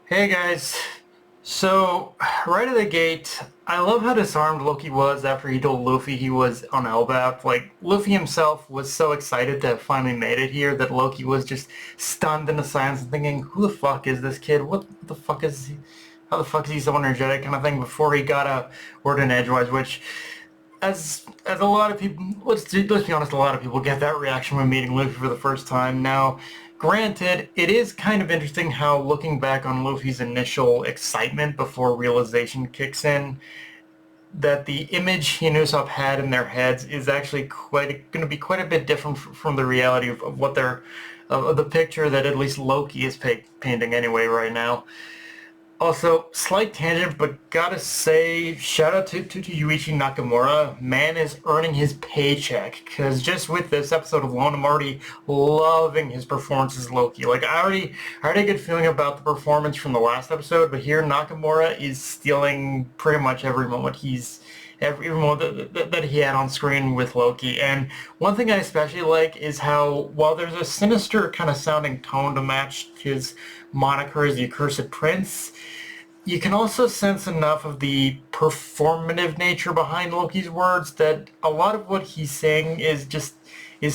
Hey guys. So, right at the gate, I love how disarmed Loki was after he told Luffy he was on Elbaf. Like, Luffy himself was so excited to have finally made it here that Loki was just stunned into silence and thinking, who the fuck is this kid? What the fuck is he? How the fuck is he so energetic kind of thing before he got a word in edgewise, which as a lot of people, let's be honest, a lot of people get that reaction when meeting Luffy for the first time. Now, granted, it is kind of interesting how looking back on Luffy's initial excitement before realization kicks in, that the image he and Usopp had in their heads is actually quite going to be quite a bit different from the reality of what they're of the picture that at least Loki is painting anyway right now. Also, slight tangent, but gotta say, shout out to Yuichi Nakamura. Man is earning his paycheck, because just with this episode alone, I'm already loving his performance as Loki. Like, I already had a good feeling about the performance from the last episode, but here Nakamura is stealing pretty much every moment every moment that he had on screen with Loki. And one thing I especially like is how, while there's a sinister kind of sounding tone to match his moniker as the Accursed Prince, you can also sense enough of the performative nature behind Loki's words that a lot of what he's saying is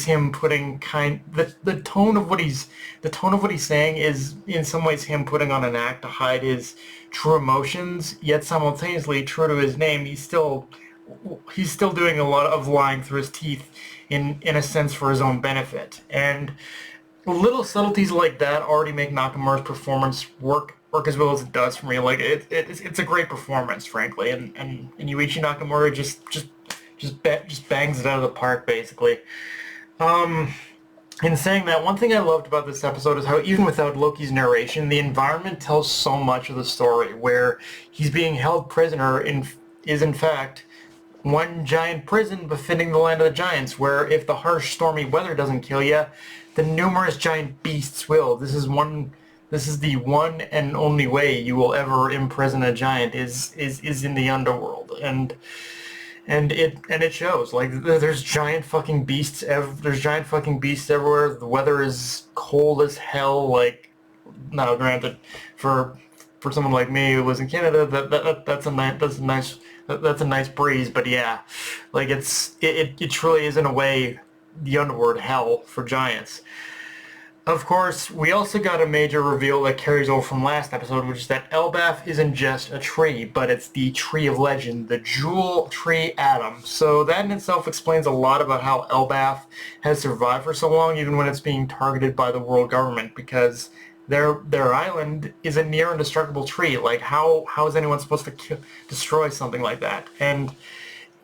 him putting the tone of what he's saying is in some ways him putting on an act to hide his true emotions, yet simultaneously true to his name, he's still doing a lot of lying through his teeth in a sense for his own benefit. And little subtleties like that already make Nakamura's performance work as well as it does for me. Like it's a great performance, frankly, and Yuichi Nakamura just bangs it out of the park, basically. Um, in saying that, one thing I loved about this episode is how even without Loki's narration, the environment tells so much of the story. Where he's being held prisoner is in fact one giant prison befitting the land of the giants, where if the harsh, stormy weather doesn't kill you, the numerous giant beasts will. This is the one and only way you will ever imprison a giant is in the underworld, and it shows. Like there's giant fucking beasts. There's giant fucking beasts everywhere. The weather is cold as hell. Like, now granted, for someone like me who lives in Canada, that's a nice breeze. But yeah, like it truly is in a way the underworld hell for giants. Of course, we also got a major reveal that carries over from last episode, which is that Elbaf isn't just a tree, but it's the tree of legend, the Jewel Tree Atom. So that in itself explains a lot about how Elbaf has survived for so long, even when it's being targeted by the world government, because their island is a near indestructible tree. Like, how is anyone supposed to destroy something like that? And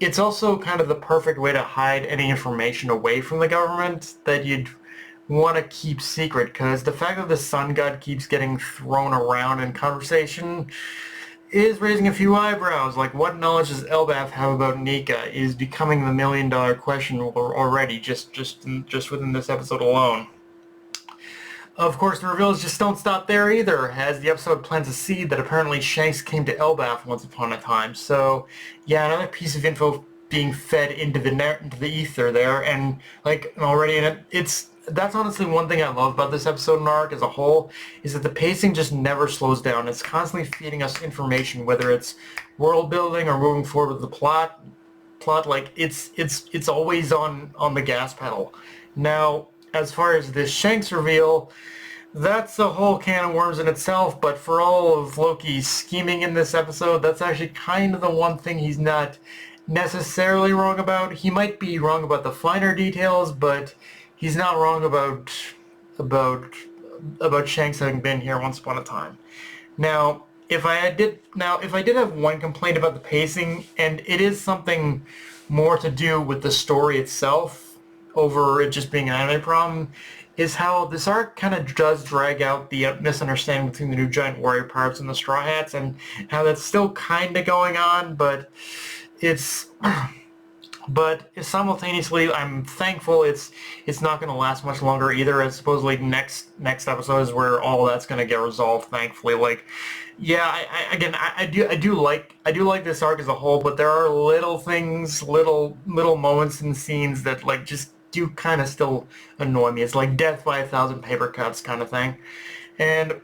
it's also kind of the perfect way to hide any information away from the government that you'd want to keep secret, because the fact that the sun god keeps getting thrown around in conversation is raising a few eyebrows. Like, what knowledge does Elbaf have about Nika is becoming the million-dollar question already, just within this episode alone. Of course, the reveals just don't stop there either, as the episode plants a seed that apparently Shanks came to Elbaf once upon a time. So, yeah, another piece of info being fed into the ether there, and like already in it, that's honestly one thing I love about this episode and arc as a whole, is that the pacing just never slows down. It's constantly feeding us information, whether it's world building or moving forward with the plot. Like it's always on the gas pedal. Now, as far as this Shanks reveal, that's a whole can of worms in itself, but for all of Loki's scheming in this episode, that's actually kind of the one thing he's not necessarily wrong about. He might be wrong about the finer details, but he's not wrong about Shanks having been here once upon a time. Now, if I did have one complaint about the pacing, and it is something more to do with the story itself over it just being an anime problem, is how this arc kind of does drag out the misunderstanding between the new giant warrior pirates and the Straw Hats, and how that's still kind of going on, but it's but simultaneously, I'm thankful it's not going to last much longer either. As supposedly next episode is where all that's going to get resolved. Thankfully, like, yeah, I do like this arc as a whole, but there are little things, little moments and scenes that like just do kind of still annoy me. It's like death by a thousand paper cuts kind of thing, and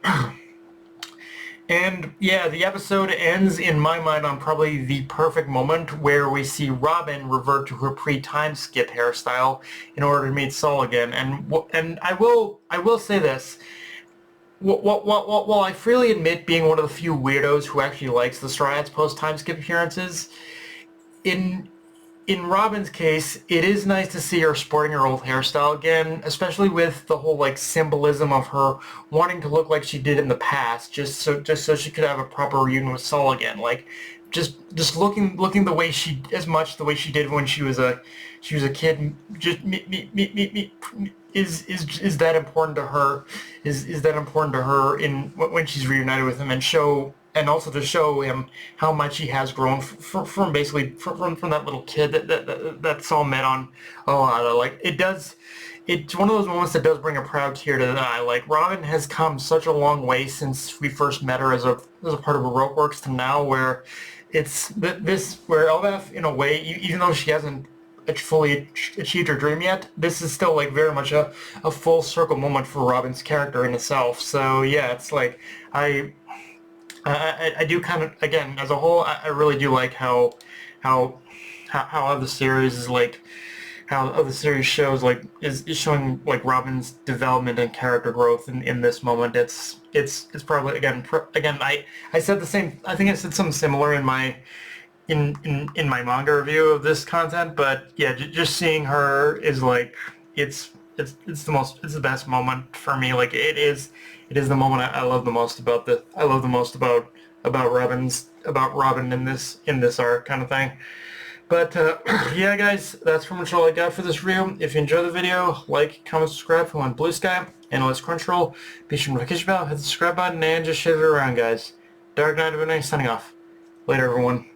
And yeah, the episode ends in my mind on probably the perfect moment where we see Robin revert to her pre-time skip hairstyle in order to meet Saul again. And I will say this. While I freely admit being one of the few weirdos who actually likes the Straw Hats post-time skip appearances, in in Robin's case, it is nice to see her sporting her old hairstyle again, especially with the whole like symbolism of her wanting to look like she did in the past, just so she could have a proper reunion with Saul again. Like just looking the way she as much the way she did when she was a kid. Just is that important to her? Is that important to her in when she's reunited with him and also to show him how much he has grown from basically from that little kid that Saul met on Alana. Like it does, it's one of those moments that does bring a proud tear to the eye. Like Robin has come such a long way since we first met her as a part of Heroic Works to now, where it's this where Elbaf in a way, even though she hasn't fully achieved her dream yet, this is still like very much a full circle moment for Robin's character in itself. So yeah, it's like I do kind of, again, as a whole, I really do like how how the series is like how the series shows like is showing like Robin's development and character growth in this moment. It's probably again I said the same. I think I said something similar in my in my manga review of this content, but yeah, just seeing her is like it's the best moment for me. Like it is the moment I love the most about I love the most about Robin in this arc kind of thing. But yeah, guys, that's pretty much all I got for this review. If you enjoyed the video, like, comment, subscribe if you want Blue Sky, Analyze Crunchyroll, be sure to notification bell, hit the subscribe button, and just share it around, guys. Dark Knight of Midnight signing off. Later, everyone.